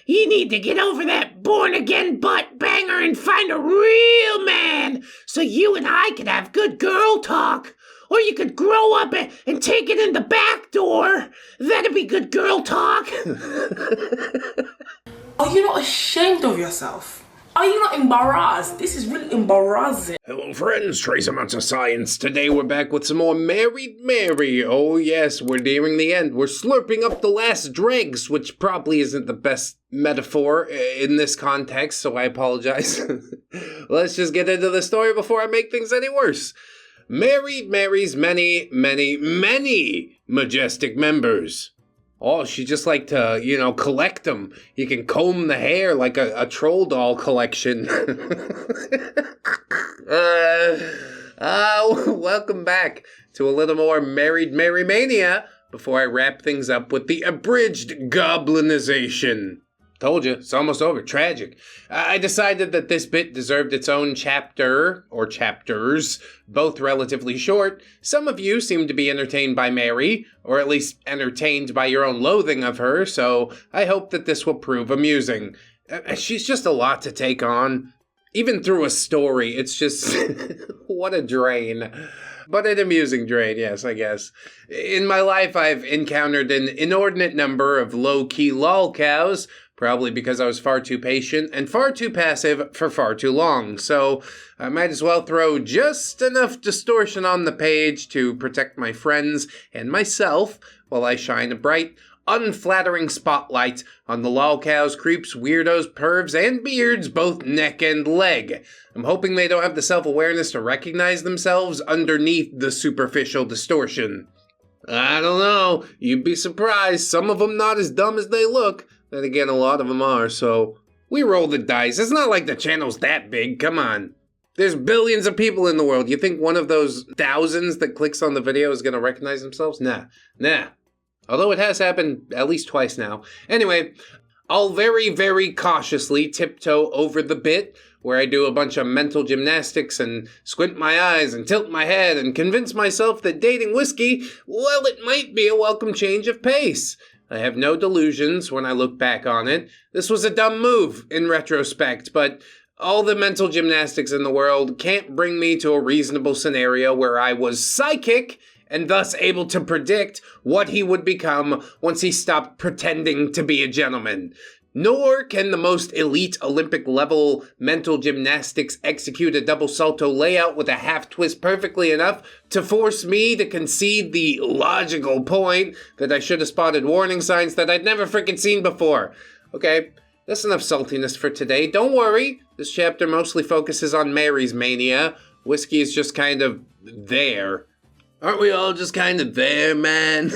You need to get over that born-again butt banger and find a real man so you and I could have good girl talk. Or you could grow up and take it in the back door. That'd be good girl talk. Are you not ashamed of yourself? Are you not embarrassed? This is really embarrassing. Hello friends, trace amounts of science. Today we're back with some more Married Mary. Oh yes, we're nearing the end. We're slurping up the last dregs, which probably isn't the best metaphor in this context, so I apologize. Let's just get into the story before I make things any worse. Married Mary's many, many, many majestic members. Oh, she just like to, collect them. You can comb the hair like a troll doll collection. Welcome back to a little more Married Mary Mania before I wrap things up with the abridged goblinization. Told you, it's almost over. Tragic. I decided that this bit deserved its own chapter, or chapters, both relatively short. Some of you seem to be entertained by Mary, or at least entertained by your own loathing of her, so I hope that this will prove amusing. She's just a lot to take on. Even through a story, it's just, what a drain. But an amusing drain, yes, I guess. In my life, I've encountered an inordinate number of low-key lolcows, probably because I was far too patient and far too passive for far too long. So I might as well throw just enough distortion on the page to protect my friends and myself while I shine a bright, unflattering spotlight on the lolcows, creeps, weirdos, pervs, and beards, both neck and leg. I'm hoping they don't have the self-awareness to recognize themselves underneath the superficial distortion. I don't know. You'd be surprised. Some of them not as dumb as they look. Then again, a lot of them are, so we roll the dice. It's not like the channel's that big, come on. There's billions of people in the world. You think one of those thousands that clicks on the video is going to recognize themselves? Nah. Although it has happened at least twice now. Anyway, I'll very, very cautiously tiptoe over the bit where I do a bunch of mental gymnastics and squint my eyes and tilt my head and convince myself that dating whiskey, well, it might be a welcome change of pace. I have no delusions when I look back on it. This was a dumb move in retrospect, but all the mental gymnastics in the world can't bring me to a reasonable scenario where I was psychic and thus able to predict what he would become once he stopped pretending to be a gentleman. Nor can the most elite Olympic-level mental gymnastics execute a double salto layout with a half twist perfectly enough to force me to concede the logical point that I should have spotted warning signs that I'd never freaking seen before. Okay, that's enough saltiness for today. Don't worry, this chapter mostly focuses on Mary's mania. Whiskey is just kind of there. Aren't we all just kind of there, man?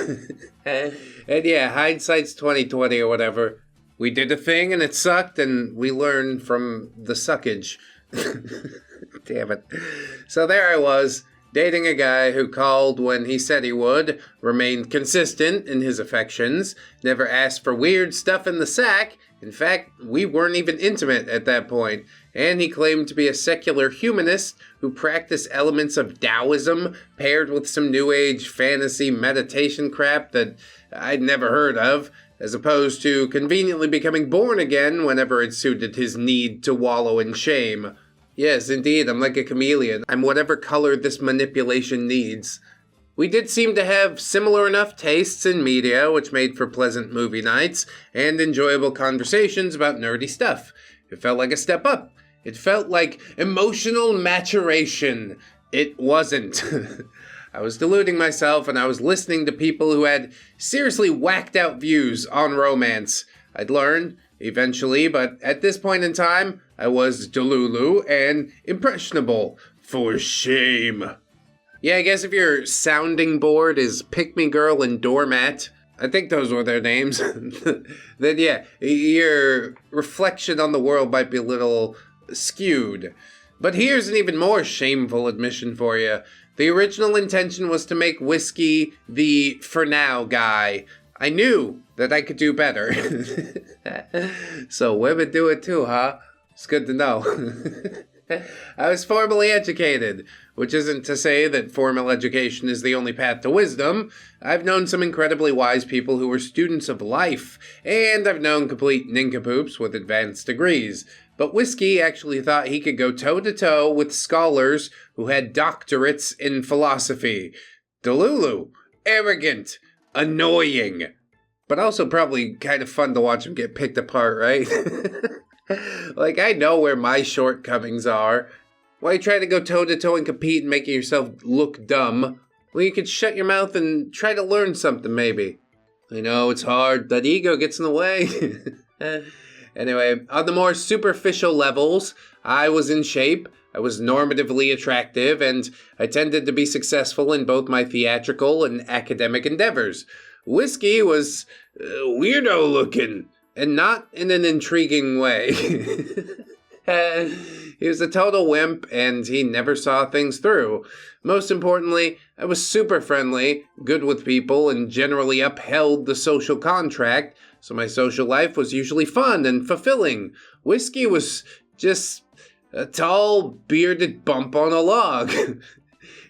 And yeah, hindsight's 20/20 or whatever. We did a thing and it sucked and we learned from the suckage. Damn it. So there I was, dating a guy who called when he said he would, remained consistent in his affections, never asked for weird stuff in the sack. In fact, we weren't even intimate at that point. And he claimed to be a secular humanist who practiced elements of Taoism paired with some new age fantasy meditation crap that I'd never heard of, as opposed to conveniently becoming born again whenever it suited his need to wallow in shame. Yes, indeed, I'm like a chameleon. I'm whatever color this manipulation needs. We did seem to have similar enough tastes in media, which made for pleasant movie nights and enjoyable conversations about nerdy stuff. It felt like a step up. It felt like emotional maturation. It wasn't. I was deluding myself, and I was listening to people who had seriously whacked out views on romance. I'd learn, eventually, but at this point in time, I was delulu and impressionable. For shame. Yeah, I guess if your sounding board is Pick Me Girl and Doormat, I think those were their names, then yeah, your reflection on the world might be a little skewed. But here's an even more shameful admission for you. The original intention was to make whiskey the for now guy. I knew that I could do better. So women do it too, huh? It's good to know. I was formally educated, which isn't to say that formal education is the only path to wisdom. I've known some incredibly wise people who were students of life, and I've known complete nincompoops with advanced degrees. But Whiskey actually thought he could go toe-to-toe with scholars who had doctorates in philosophy. Delulu, arrogant, annoying, but also probably kind of fun to watch him get picked apart, right? Like, I know where my shortcomings are. Why you try to go toe-to-toe and compete and making yourself look dumb? Well, you could shut your mouth and try to learn something, maybe. I know, it's hard. That ego gets in the way. Anyway, on the more superficial levels, I was in shape, I was normatively attractive, and I tended to be successful in both my theatrical and academic endeavors. Whiskey was weirdo-looking, and not in an intriguing way. He was a total wimp, and he never saw things through. Most importantly, I was super friendly, good with people, and generally upheld the social contract, so my social life was usually fun and fulfilling. Whiskey was just a tall, bearded bump on a log.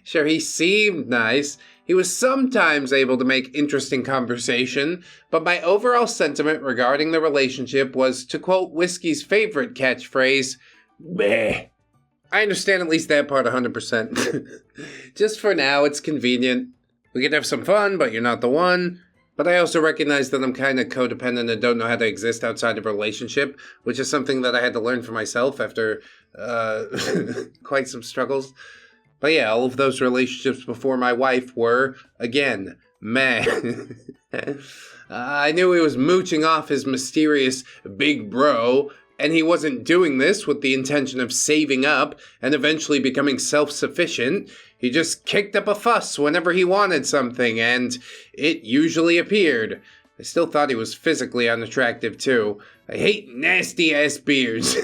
Sure, he seemed nice. He was sometimes able to make interesting conversation, but my overall sentiment regarding the relationship was, to quote Whiskey's favorite catchphrase, meh. I understand at least that part 100%. Just for now, it's convenient. We can have some fun, but you're not the one. But I also recognize that I'm kind of codependent and don't know how to exist outside of a relationship, which is something that I had to learn for myself after quite some struggles. But yeah, all of those relationships before my wife were, again, meh. I knew he was mooching off his mysterious big bro, and he wasn't doing this with the intention of saving up and eventually becoming self-sufficient. He just kicked up a fuss whenever he wanted something, and it usually appeared. I still thought he was physically unattractive, too. I hate nasty-ass beards.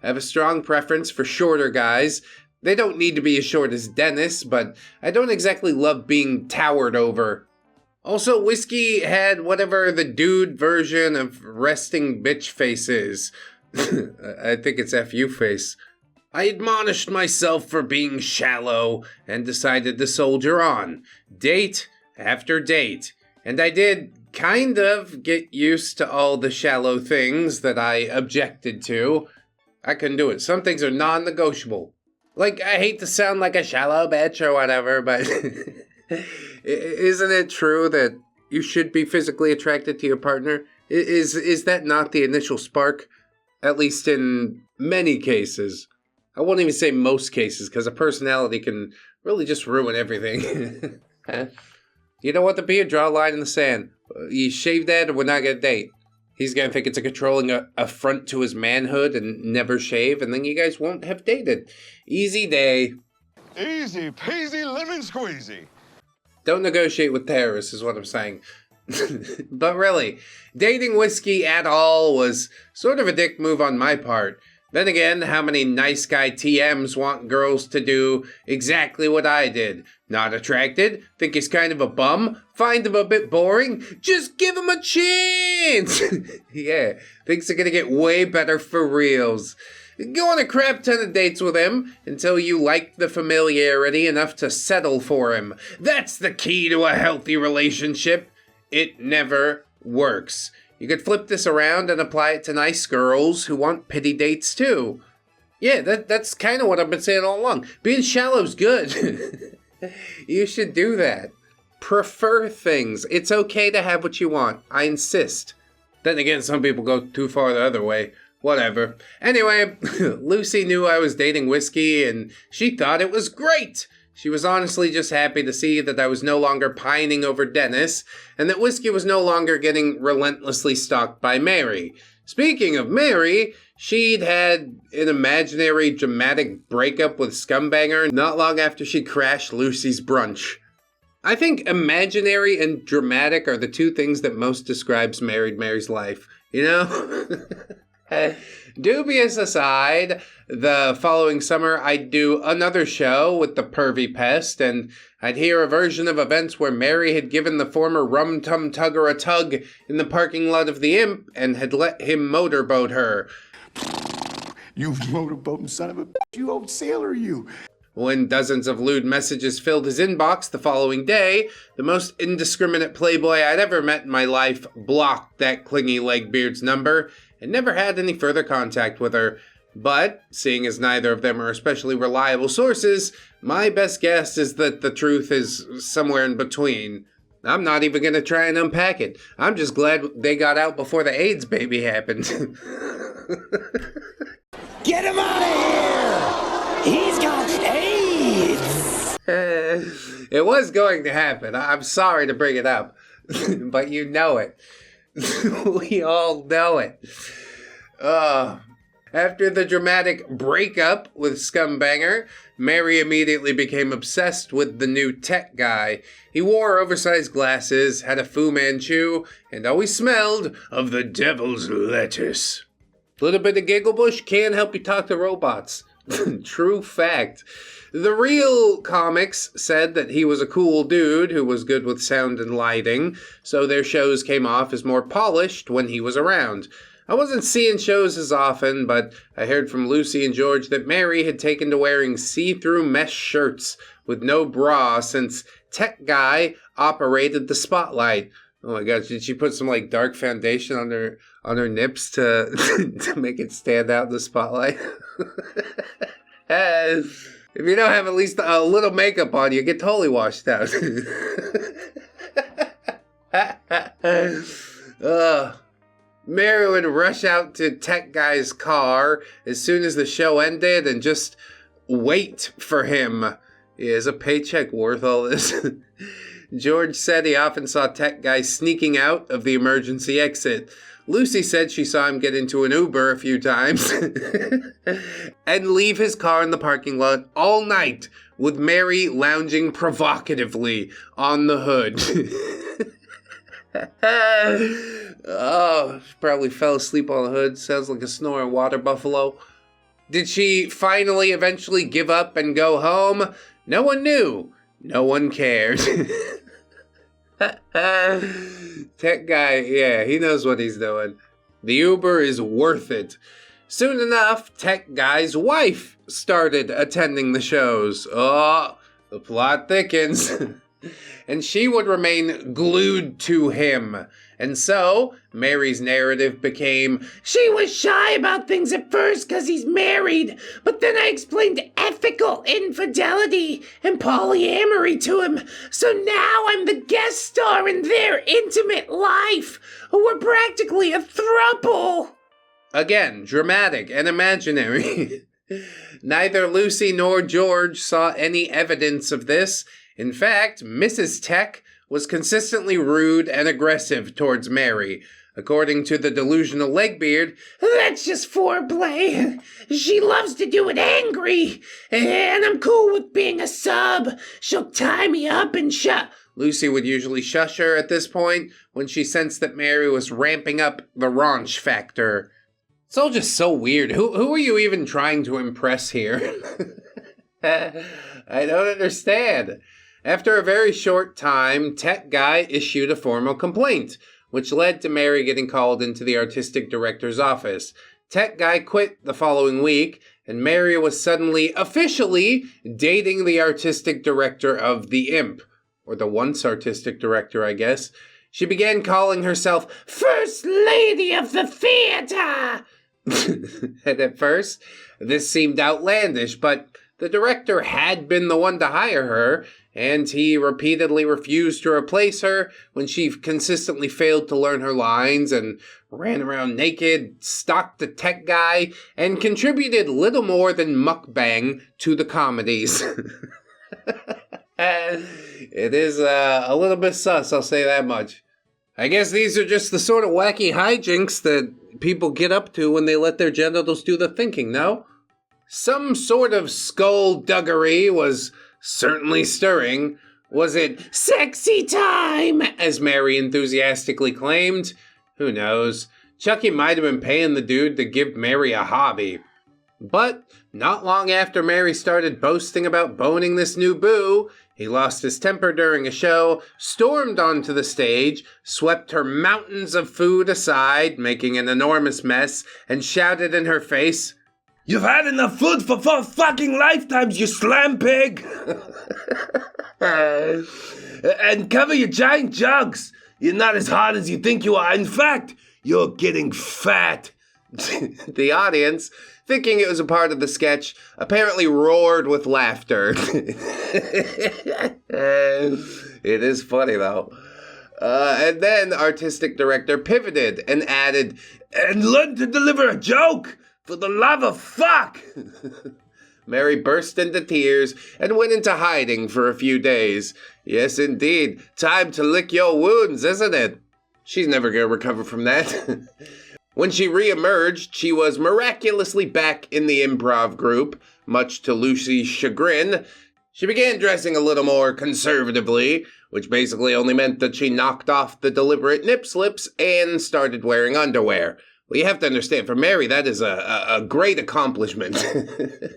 I have a strong preference for shorter guys. They don't need to be as short as Dennis, but I don't exactly love being towered over. Also, Whiskey had whatever the dude version of resting bitch face is. I think it's FU face. I admonished myself for being shallow and decided to soldier on, date after date. And I did kind of get used to all the shallow things that I objected to. I couldn't do it. Some things are non-negotiable. Like, I hate to sound like a shallow bitch or whatever, but isn't it true that you should be physically attracted to your partner? Is that not the initial spark? At least in many cases. I won't even say most cases, because a personality can really just ruin everything. You know what, the beard? Draw a line in the sand. You shave that or we're not gonna date. He's gonna think it's a controlling affront to his manhood and never shave, and then you guys won't have dated. Easy day. Easy peasy lemon squeezy. Don't negotiate with terrorists is what I'm saying. But really, dating Whiskey at all was sort of a dick move on my part. Then again, how many nice guy TMs want girls to do exactly what I did? Not attracted? Think he's kind of a bum? Find him a bit boring? Just give him a chance! Yeah, things are gonna get way better for reals. Go on a crap ton of dates with him until you like the familiarity enough to settle for him. That's the key to a healthy relationship. It never works. You could flip this around and apply it to nice girls who want pity dates too. Yeah, that's kind of what I've been saying all along. Being shallow's good. You should do that. Prefer things. It's okay to have what you want. I insist. Then again, some people go too far the other way. Whatever. Anyway, Lucy knew I was dating Whiskey and she thought it was great. She was honestly just happy to see that I was no longer pining over Dennis, and that Whiskey was no longer getting relentlessly stalked by Mary. Speaking of Mary, she'd had an imaginary dramatic breakup with Scumbanger not long after she crashed Lucy's brunch. I think imaginary and dramatic are the two things that most describes Married Mary's life, you know? Dubious aside, the following summer I'd do another show with the pervy pest, and I'd hear a version of events where Mary had given the former rum-tum-tugger a tug in the parking lot of the Imp and had let him motorboat her. You motorboating son of a bitch, you old sailor, you. When dozens of lewd messages filled his inbox the following day, the most indiscriminate playboy I'd ever met in my life blocked that clingy Legbeard's number and never had any further contact with her. But, seeing as neither of them are especially reliable sources, my best guess is that the truth is somewhere in between. I'm not even going to try and unpack it. I'm just glad they got out before the AIDS baby happened. Get him out of here! He's got AIDS! It was going to happen. I'm sorry to bring it up. But you know it. We all know it. After the dramatic breakup with Scumbanger, Mary immediately became obsessed with the new tech guy. He wore oversized glasses, had a Fu Manchu, and always smelled of the devil's lettuce. A little bit of giggle bush can help you talk to robots. True fact. The real comics said that he was a cool dude who was good with sound and lighting, so their shows came off as more polished when he was around. I wasn't seeing shows as often, but I heard from Lucy and George that Mary had taken to wearing see-through mesh shirts with no bra since Tech Guy operated the spotlight. Oh my gosh, did she put some like dark foundation on her nips to to make it stand out in the spotlight? If you don't have at least a little makeup on, you get totally washed out. Mary would rush out to Tech Guy's car as soon as the show ended and just wait for him. Is a paycheck worth all this? George said he often saw Tech Guy sneaking out of the emergency exit. Lucy said she saw him get into an Uber a few times and leave his car in the parking lot all night with Mary lounging provocatively on the hood. Oh, she probably fell asleep on the hood. Sounds like a snoring water buffalo. Did she finally eventually give up and go home? No one knew. No one cared. Tech Guy, yeah, he knows what he's doing. The Uber is worth it. Soon enough, Tech Guy's wife started attending the shows. Oh, the plot thickens. And she would remain glued to him. And so, Mary's narrative became, She was shy about things at first because he's married, but then I explained ethical infidelity and polyamory to him, so now I'm the guest star in their intimate life. We're practically a throuple. Again, dramatic and imaginary. Neither Lucy nor George saw any evidence of this. In fact, Mrs. Tech was consistently rude and aggressive towards Mary. According to the delusional Legbeard, That's just foreplay. She loves to do it angry, and I'm cool with being a sub. She'll tie me up and shut. Lucy would usually shush her at this point when she sensed that Mary was ramping up the raunch factor. It's all just so weird. Who are you even trying to impress here? I don't understand. After a very short time, Tech Guy issued a formal complaint, which led to Mary getting called into the artistic director's office. Tech Guy quit the following week, and Mary was suddenly officially dating the artistic director of The Imp. Or the once artistic director, I guess. She began calling herself First Lady of the Theater. And at first, this seemed outlandish, but the director had been the one to hire her, and he repeatedly refused to replace her when she consistently failed to learn her lines and ran around naked, stalked the Tech Guy, and contributed little more than mukbang to the comedies. It is a little bit sus, I'll say that much. I guess these are just the sort of wacky hijinks that people get up to when they let their genitals do the thinking, no? Some sort of skullduggery was certainly stirring. Was it sexy time, as Mary enthusiastically claimed? Who knows? Chucky might have been paying the dude to give Mary a hobby. But not long after Mary started boasting about boning this new boo, he lost his temper during a show, stormed onto the stage, swept her mountains of food aside, making an enormous mess, and shouted in her face, You've had enough food for 4 fucking lifetimes, you slam pig! And cover your giant jugs. You're not as hard as you think you are. In fact, you're getting fat. The audience, thinking it was a part of the sketch, apparently roared with laughter. It is funny, though. And then artistic director pivoted and added, And learn to deliver a joke! For the love of fuck! Mary burst into tears and went into hiding for a few days. Yes, indeed. Time to lick your wounds, isn't it? She's never going to recover from that. When she re-emerged, she was miraculously back in the improv group, much to Lucy's chagrin. She began dressing a little more conservatively, which basically only meant that she knocked off the deliberate nip slips and started wearing underwear. Well, you have to understand, for Mary, that is a great accomplishment.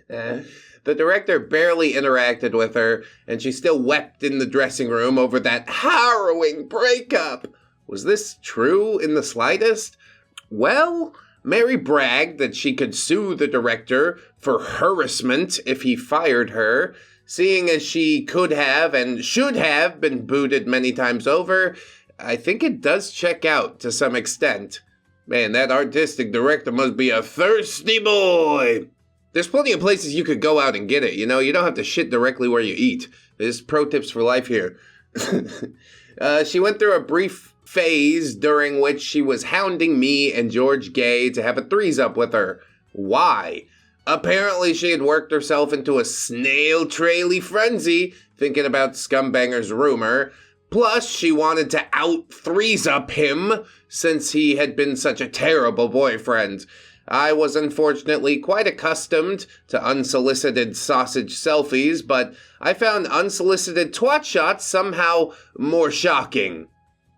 The director barely interacted with her, and she still wept in the dressing room over that harrowing breakup. Was this true in the slightest? Well, Mary bragged that she could sue the director for harassment if he fired her. Seeing as she could have and should have been booted many times over, I think it does check out to some extent. Man, that artistic director must be a thirsty boy. There's plenty of places you could go out and get it, you know? You don't have to shit directly where you eat. There's pro tips for life here. She went through a brief phase during which she was hounding me and George Gay to have a threes-up with her. Why? Apparently she had worked herself into a snail-traily frenzy thinking about Scumbanger's rumor. Plus, she wanted to out-threes-up him since he had been such a terrible boyfriend. I was unfortunately quite accustomed to unsolicited sausage selfies, but I found unsolicited twat shots somehow more shocking.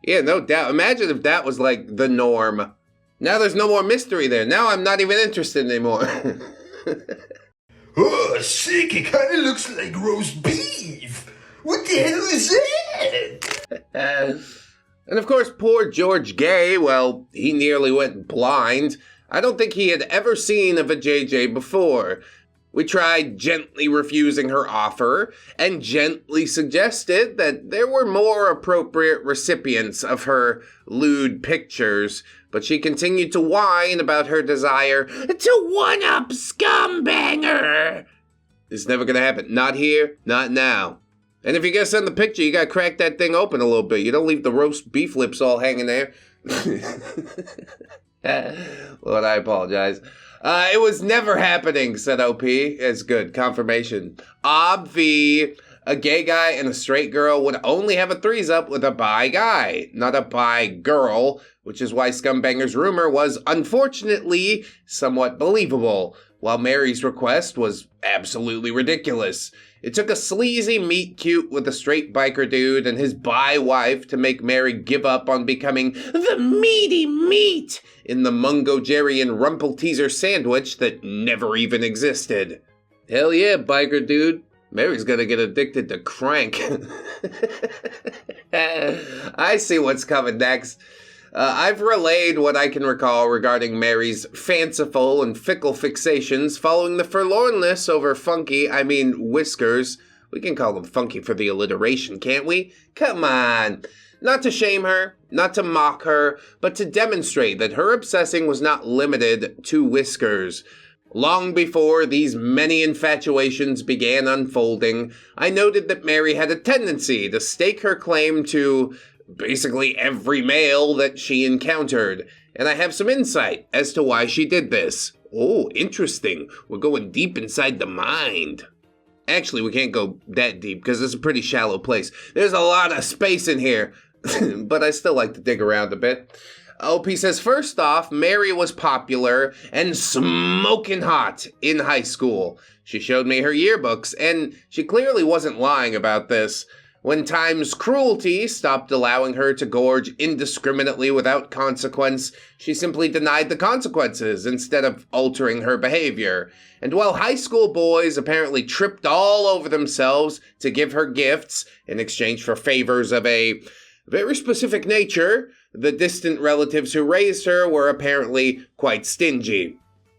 Yeah, no doubt. Imagine if that was like the norm. Now there's no more mystery there. Now I'm not even interested anymore. Oh, sick, it kinda looks like roast beef. What the hell is that? And of course, poor George Gay, well, he nearly went blind. I don't think he had ever seen a vajayjay before. We tried gently refusing her offer and gently suggested that there were more appropriate recipients of her lewd pictures, but she continued to whine about her desire to one-up Scumbanger. It's never gonna happen. Not here, not now. And if you're gonna send the picture, you gotta crack that thing open a little bit. You don't leave the roast beef lips all hanging there. Lord, I apologize. It was never happening, said OP. It's good. Confirmation. Obvi. A gay guy and a straight girl would only have a threes-up with a bi guy, not a bi girl, which is why Scumbanger's rumor was, unfortunately, somewhat believable, while Mary's request was absolutely ridiculous. It took a sleazy meet-cute with a straight biker dude and his bi wife to make Mary give up on becoming the meaty meat in the Mungo-Jerry-and Rumple-Teaser sandwich that never even existed. Hell yeah, biker dude. Mary's gonna get addicted to crank. I see what's coming next. I've relayed what I can recall regarding Mary's fanciful and fickle fixations following the forlornness over whiskers. We can call them funky for the alliteration, can't we? Come on. Not to shame her, not to mock her, but to demonstrate that her obsessing was not limited to whiskers. Long before these many infatuations began unfolding, I noted that Mary had a tendency to stake her claim to basically every male that she encountered, and I have some insight as to why she did this. Oh, interesting. We're going deep inside the mind. Actually, we can't go that deep because it's a pretty shallow place. There's a lot of space in here, but I still like to dig around a bit. OP says, first off, Mary was popular and smoking hot in high school. She showed me her yearbooks, and she clearly wasn't lying about this. When time's cruelty stopped allowing her to gorge indiscriminately without consequence, she simply denied the consequences instead of altering her behavior. And while high school boys apparently tripped all over themselves to give her gifts in exchange for favors of a very specific nature, the distant relatives who raised her were apparently quite stingy.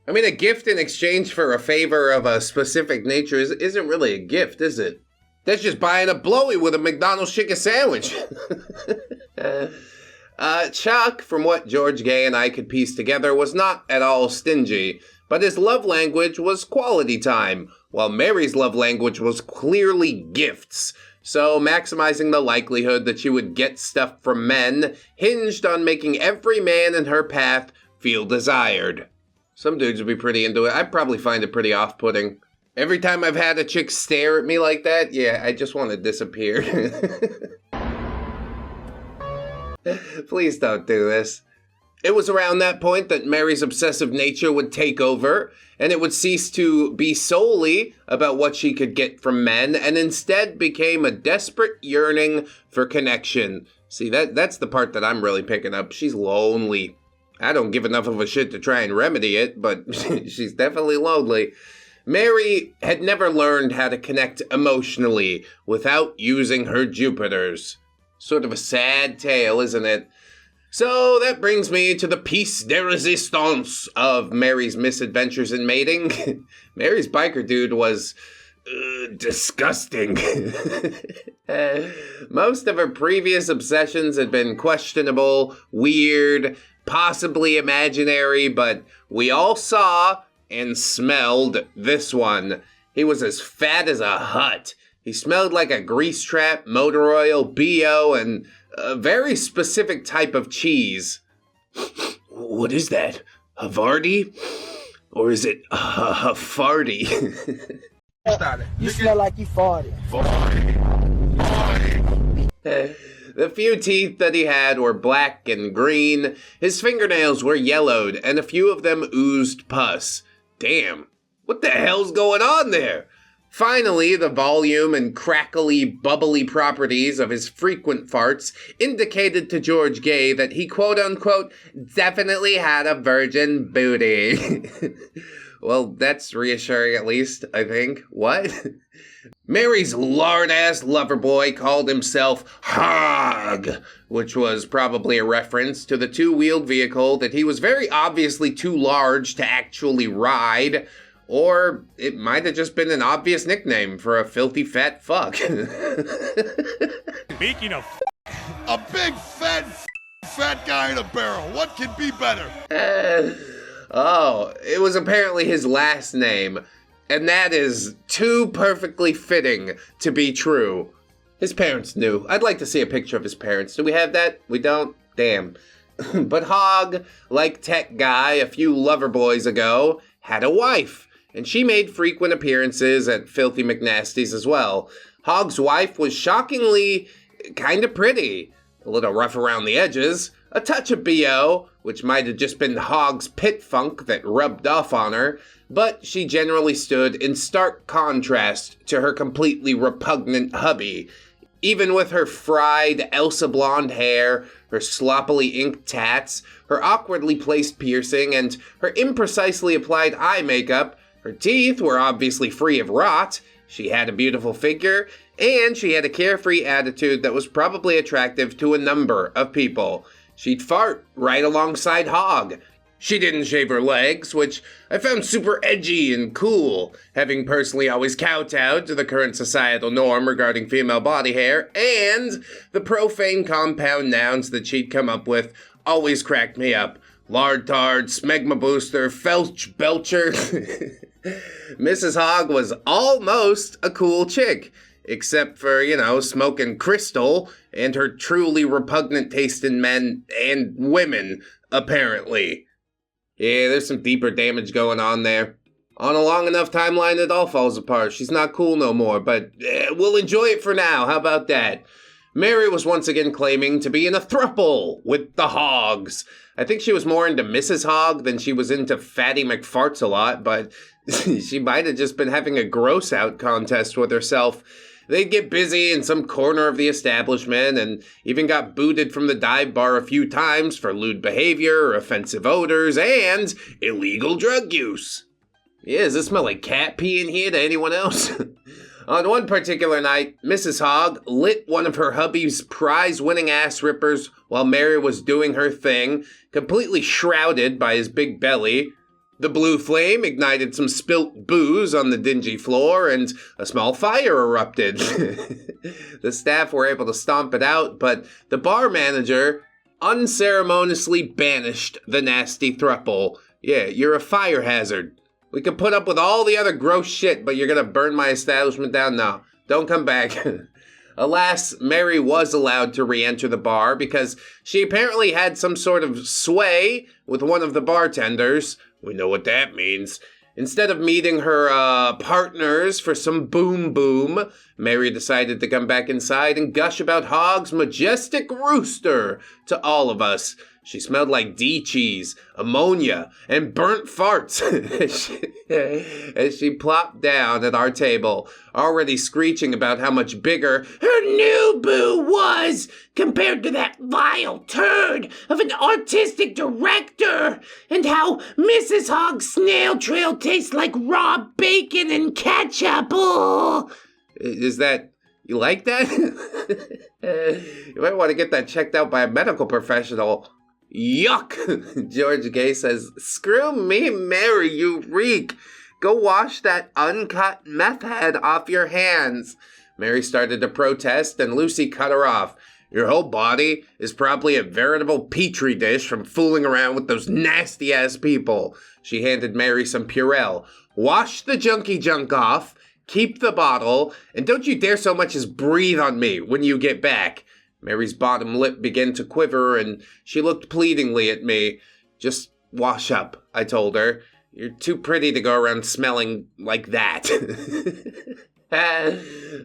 I mean, a gift in exchange for a favor of a specific nature isn't really a gift, is it? That's just buying a blowy with a McDonald's chicken sandwich. Chuck, from what George Gay and I could piece together, was not at all stingy, but his love language was quality time, while Mary's love language was clearly gifts. So maximizing the likelihood that she would get stuff from men hinged on making every man in her path feel desired. Some dudes would be pretty into it. I'd probably find it pretty off-putting. Every time I've had a chick stare at me like that, yeah, I just want to disappear. Please don't do this. It was around that point that Mary's obsessive nature would take over, and it would cease to be solely about what she could get from men, and instead became a desperate yearning for connection. See, that's the part that I'm really picking up. She's lonely. I don't give enough of a shit to try and remedy it, but she's definitely lonely. Mary had never learned how to connect emotionally without using her Jupiters. Sort of a sad tale, isn't it? So that brings me to the piece de resistance of Mary's misadventures in mating. Mary's biker dude was disgusting. Most of her previous obsessions had been questionable, weird, possibly imaginary, but we all saw and smelled this one. He was as fat as a hut. He smelled like a grease trap, motor oil, BO, and a very specific type of cheese. What is that? Havarti? Or is it farty? You smell like you farted. The few teeth that he had were black and green, his fingernails were yellowed, and a few of them oozed pus. Damn, what the hell's going on there? Finally, the volume and crackly, bubbly properties of his frequent farts indicated to George Gay that he quote-unquote definitely had a virgin booty. Well, that's reassuring at least, I think. What? Mary's lard-ass lover boy called himself Hog, which was probably a reference to the two-wheeled vehicle that he was very obviously too large to actually ride, or it might have just been an obvious nickname for a filthy fat fuck. Speaking of a big fat guy in a barrel. What could be better? Oh, it was apparently his last name. And that is too perfectly fitting to be true. His parents knew. I'd like to see a picture of his parents. Do we have that? We don't? Damn. But Hog, like Tech Guy a few lover boys ago, had a wife. And she made frequent appearances at Filthy McNasty's as well. Hog's wife was shockingly kinda pretty. A little rough around the edges. A touch of BO, which might have just been Hog's pit funk that rubbed off on her. But she generally stood in stark contrast to her completely repugnant hubby. Even with her fried Elsa blonde hair, her sloppily inked tats, her awkwardly placed piercing, and her imprecisely applied eye makeup, her teeth were obviously free of rot, she had a beautiful figure, and she had a carefree attitude that was probably attractive to a number of people. She'd fart right alongside Hog. She didn't shave her legs, which I found super edgy and cool, having personally always kowtowed to the current societal norm regarding female body hair, and the profane compound nouns that she'd come up with always cracked me up. Lard tard, smegma booster, felch belcher. Mrs. Hogg was almost a cool chick, except for, smoking crystal and her truly repugnant taste in men and women, apparently. Yeah, there's some deeper damage going on there. On a long enough timeline, it all falls apart. She's not cool no more, but we'll enjoy it for now. How about that? Mary was once again claiming to be in a throuple with the Hogs. I think she was more into Mrs. Hogg than she was into Fatty McFarts-a-lot, but she might have just been having a gross-out contest with herself. They'd get busy in some corner of the establishment and even got booted from the dive bar a few times for lewd behavior, offensive odors, and illegal drug use. Yeah, does this smell like cat pee in here to anyone else? On one particular night, Mrs. Hogg lit one of her hubby's prize-winning ass rippers while Mary was doing her thing, completely shrouded by his big belly. The blue flame ignited some spilt booze on the dingy floor, and a small fire erupted. The staff were able to stomp it out, but the bar manager unceremoniously banished the nasty throuple. Yeah, you're a fire hazard. We can put up with all the other gross shit, but you're gonna burn my establishment down? No, don't come back. Alas, Mary was allowed to re-enter the bar because she apparently had some sort of sway with one of the bartenders. We know what that means. Instead of meeting her partners for some boom boom, Mary decided to come back inside and gush about Hogg's majestic rooster to all of us. She smelled like D-cheese, ammonia, and burnt farts as she plopped down at our table, already screeching about how much bigger her new boo was compared to that vile turd of an artistic director, and how Mrs. Hogg's snail trail tastes like raw bacon and ketchup. Oh. Is that... you like that? You might want to get that checked out by a medical professional. Yuck! George Gay says, screw me, Mary, you reek. Go wash that uncut meth head off your hands. Mary started to protest, and Lucy cut her off. Your whole body is probably a veritable petri dish from fooling around with those nasty-ass people. She handed Mary some Purell. Wash the junky junk off, keep the bottle, and don't you dare so much as breathe on me when you get back. Mary's bottom lip began to quiver, and she looked pleadingly at me. Just wash up, I told her. You're too pretty to go around smelling like that.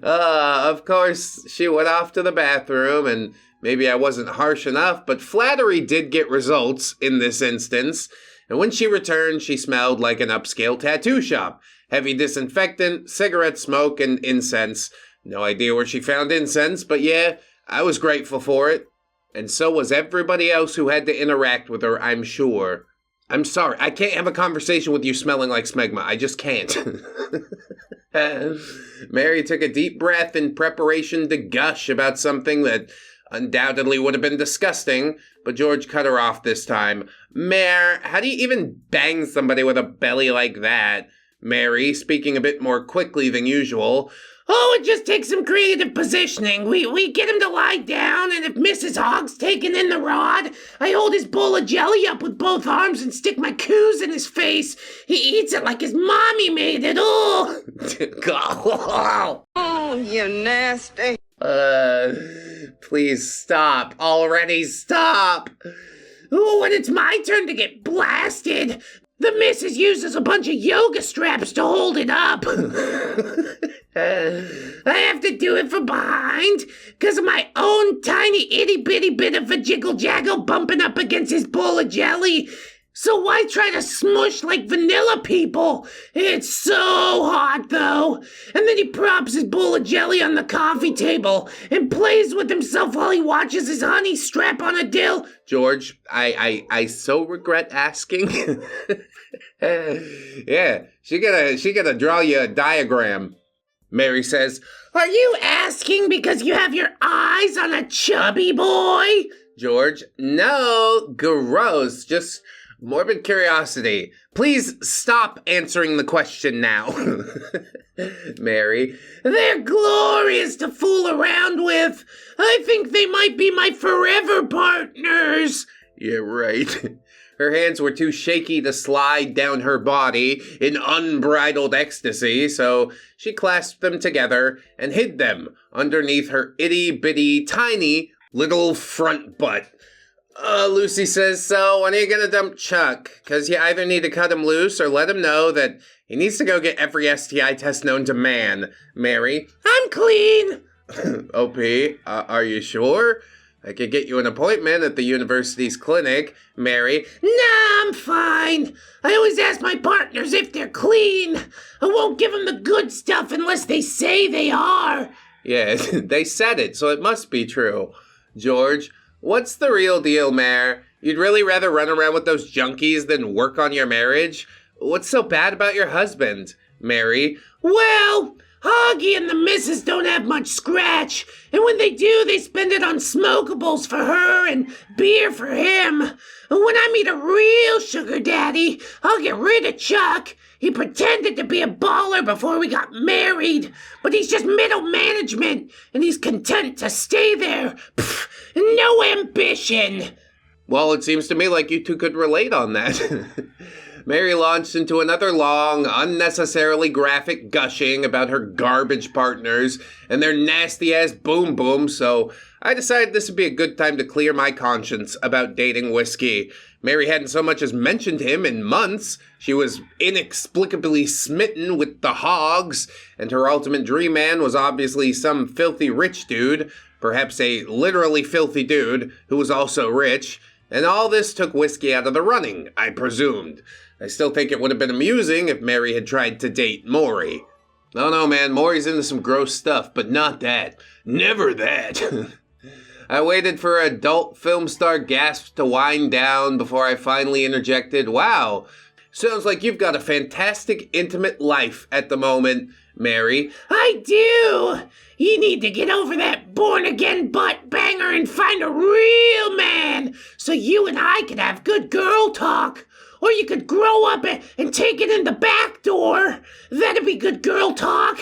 Of course, she went off to the bathroom, and maybe I wasn't harsh enough, but flattery did get results in this instance. And when she returned, she smelled like an upscale tattoo shop. Heavy disinfectant, cigarette smoke, and incense. No idea where she found incense, but yeah, I was grateful for it. And so was everybody else who had to interact with her, I'm sure. I'm sorry, I can't have a conversation with you smelling like smegma. I just can't. Mary took a deep breath in preparation to gush about something that undoubtedly would have been disgusting, but George cut her off this time. Mare, how do you even bang somebody with a belly like that? Mary, speaking a bit more quickly than usual. Oh, it just takes some creative positioning. We get him to lie down, and if Mrs. Hogg's taking in the rod, I hold his bowl of jelly up with both arms and stick my coos in his face. He eats it like his mommy made it. Oh! Oh, you nasty. Please stop. Already stop. Oh, when it's my turn to get blasted, the missus uses a bunch of yoga straps to hold it up. I have to do it from behind because of my own tiny itty-bitty bit of a jiggle-jaggle bumping up against his bowl of jelly. So why try to smush like vanilla people? It's so hot, though. And then he props his bowl of jelly on the coffee table and plays with himself while he watches his honey strap on a dill. George, I so regret asking. Yeah, she gonna draw you a diagram. Mary says, are you asking because you have your eyes on a chubby boy? George, no, gross, just morbid curiosity. Please stop answering the question now. Mary, they're glorious to fool around with. I think they might be my forever partners. Yeah, right. Her hands were too shaky to slide down her body in unbridled ecstasy, so she clasped them together and hid them underneath her itty-bitty, tiny little front butt. Lucy says, so when are you gonna dump Chuck? Because you either need to cut him loose or let him know that he needs to go get every STI test known to man. Mary, I'm clean. OP, are you sure? I could get you an appointment at the university's clinic. Mary, nah, I'm fine. I always ask my partners if they're clean. I won't give them the good stuff unless they say they are. Yeah, they said it, so it must be true. George, what's the real deal, Mare? You'd really rather run around with those junkies than work on your marriage? What's so bad about your husband? Mary, well, Hoggy and the missus don't have much scratch, and when they do, they spend it on smokables for her and beer for him. And when I meet a real sugar daddy, I'll get rid of Chuck. He pretended to be a baller before we got married, but he's just middle management, and he's content to stay there. Pfft, no ambition. Well, it seems to me like you two could relate on that. Mary launched into another long, unnecessarily graphic gushing about her garbage partners and their nasty-ass boom-boom, so I decided this would be a good time to clear my conscience about dating Whiskey. Mary hadn't so much as mentioned him in months. She was inexplicably smitten with the hogs, and her ultimate dream man was obviously some filthy rich dude, perhaps a literally filthy dude who was also rich, and all this took Whiskey out of the running, I presumed. I still think it would have been amusing if Mary had tried to date Maury. No, man, Maury's into some gross stuff, but not that. Never that. I waited for adult film star gasps to wind down before I finally interjected, "Wow, sounds like you've got a fantastic intimate life at the moment, Mary." I do. You need to get over that born-again butt banger and find a real man so you and I can have good girl talk. Or you could grow up and take it in the back door. That'd be good girl talk.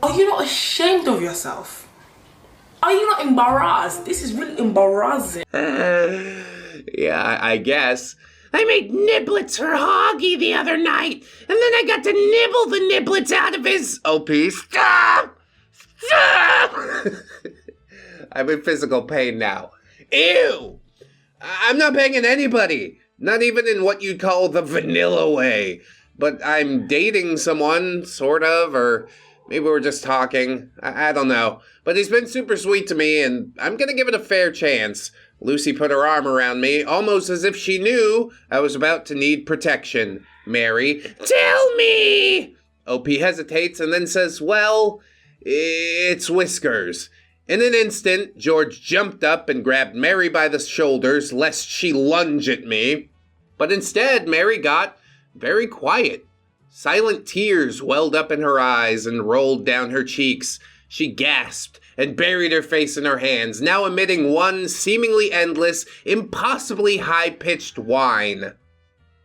Are you not ashamed of yourself? Are you not embarrassed? This is really embarrassing. Yeah, I guess. I made niblets for Hoggy the other night, and then I got to nibble the niblets out of his... OP, stop! Stop! I'm in physical pain now. Ew! I'm not banging anybody. Not even in what you'd call the vanilla way. But I'm dating someone, sort of, or maybe we're just talking. I don't know. But he's been super sweet to me, and I'm gonna give it a fair chance. Lucy put her arm around me, almost as if she knew I was about to need protection. Mary, tell me! OP hesitates and then says, "Well, it's Whiskers." In an instant, George jumped up and grabbed Mary by the shoulders, lest she lunge at me. But instead, Mary got very quiet. Silent tears welled up in her eyes and rolled down her cheeks. She gasped and buried her face in her hands, now emitting one seemingly endless, impossibly high-pitched whine.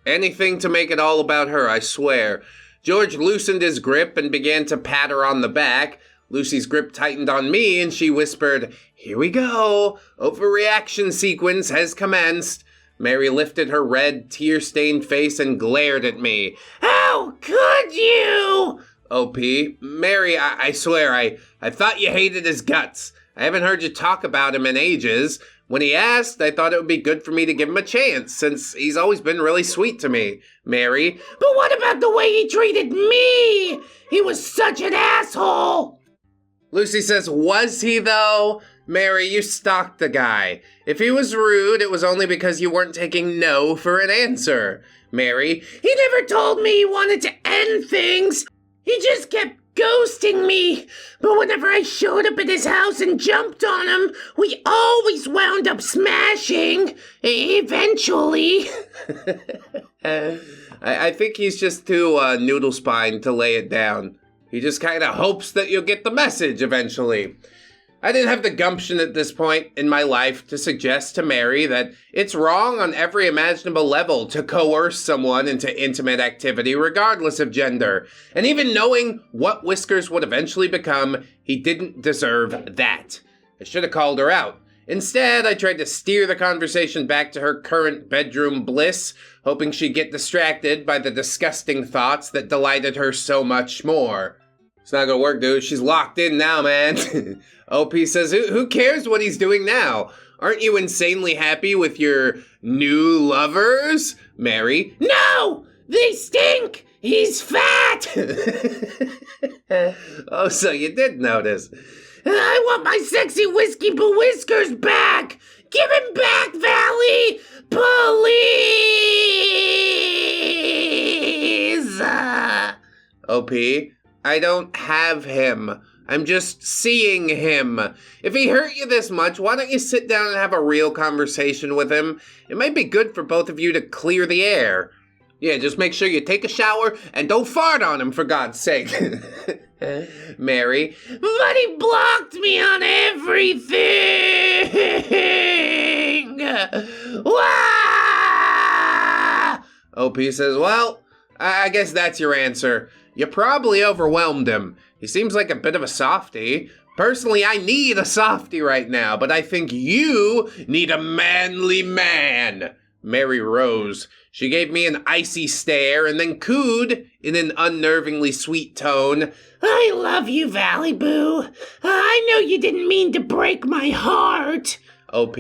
Anything to make it all about her, I swear. George loosened his grip and began to pat her on the back. Lucy's grip tightened on me, and she whispered, "Here we go. Overreaction sequence has commenced." Mary lifted her red, tear-stained face and glared at me. How could you? OP, Mary, I swear, I thought you hated his guts. I haven't heard you talk about him in ages. When he asked, I thought it would be good for me to give him a chance, since he's always been really sweet to me. Mary. But what about the way he treated me? He was such an asshole. Lucy says, "Was he, though?" Mary, you stalked the guy. If he was rude, it was only because you weren't taking no for an answer. Mary. He never told me he wanted to end things. He just kept ghosting me. But whenever I showed up at his house and jumped on him, we always wound up smashing. Eventually. I think he's just too noodle spine to lay it down. He just kind of hopes that you'll get the message eventually. I didn't have the gumption at this point in my life to suggest to Mary that it's wrong on every imaginable level to coerce someone into intimate activity regardless of gender. And even knowing what Whiskers would eventually become, he didn't deserve that. I should have called her out. Instead, I tried to steer the conversation back to her current bedroom bliss, hoping she'd get distracted by the disgusting thoughts that delighted her so much more. It's not gonna work, dude. She's locked in now, man. OP says, who cares what he's doing now? Aren't you insanely happy with your new lovers? Mary. No! They stink! He's fat! Oh, so you did notice. I want my sexy Whiskey Whiskers back! Give him back, Valley! Please! OP, I don't have him. I'm just seeing him. If he hurt you this much, why don't you sit down and have a real conversation with him? It might be good for both of you to clear the air. Yeah, just make sure you take a shower and don't fart on him, for God's sake. Mary. But he blocked me on everything! Wah! OP says, well, I guess that's your answer. You probably overwhelmed him. He seems like a bit of a softie. Personally, I need a softie right now, but I think you need a manly man. Mary rose. She gave me an icy stare and then cooed in an unnervingly sweet tone. I love you, Valley Boo. I know you didn't mean to break my heart. OP,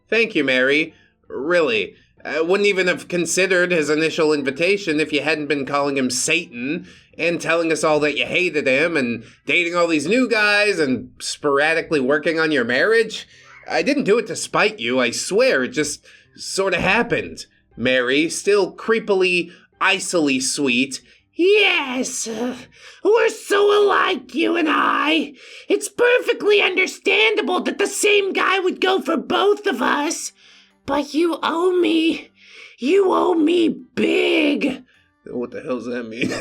thank you, Mary. Really, I wouldn't even have considered his initial invitation if you hadn't been calling him Satan and telling us all that you hated him and dating all these new guys and sporadically working on your marriage. I didn't do it to spite you, I swear, it just sort of happened. Mary, still creepily, icily sweet. Yes, we're so alike, you and I. It's perfectly understandable that the same guy would go for both of us. But you owe me. You owe me big. What the hell does that mean?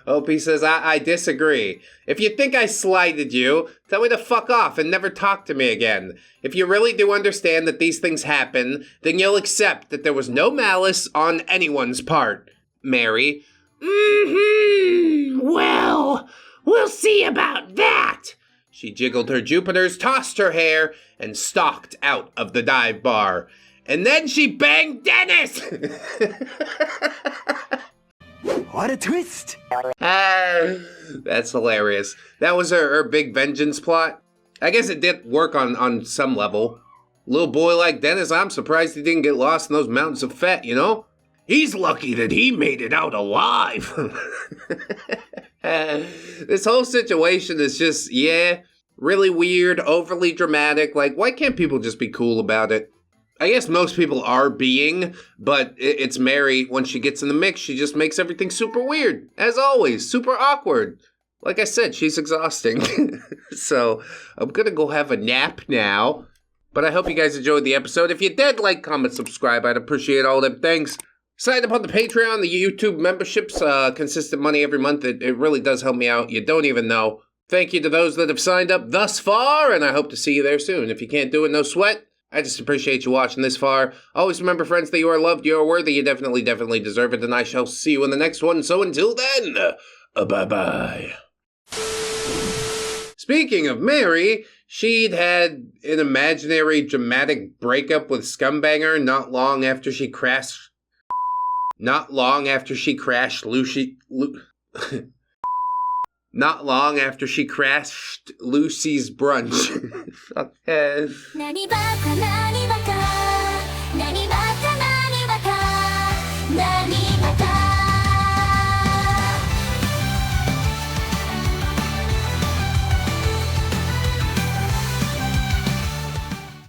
OP says, I disagree. If you think I slighted you, tell me to fuck off and never talk to me again. If you really do understand that these things happen, then you'll accept that there was no malice on anyone's part. Mary. Well, we'll see about that. She jiggled her Jupiters, tossed her hair, and stalked out of the dive bar. And then she banged Dennis! What a twist! That's hilarious. That was her big vengeance plot. I guess it did work on some level. Little boy like Dennis, I'm surprised he didn't get lost in those mountains of fat, you know? He's lucky that he made it out alive. This whole situation is just, really weird, overly dramatic. Like, why can't people just be cool about it? I guess most people are being, but it's Mary. Once she gets in the mix, she just makes everything super weird. As always, super awkward. Like I said, she's exhausting. So, I'm gonna go have a nap now. But I hope you guys enjoyed the episode. If you did, like, comment, subscribe. I'd appreciate all them things. Sign up on the Patreon, the YouTube memberships, consistent money every month. It really does help me out. You don't even know. Thank you to those that have signed up thus far, and I hope to see you there soon. If you can't do it, no sweat. I just appreciate you watching this far. Always remember, friends, that you are loved, you are worthy, you definitely deserve it, and I shall see you in the next one. So until then, bye-bye. Speaking of Mary, she'd had an imaginary dramatic breakup with Scumbanger not long after she crashed Lucy's brunch. Fuck.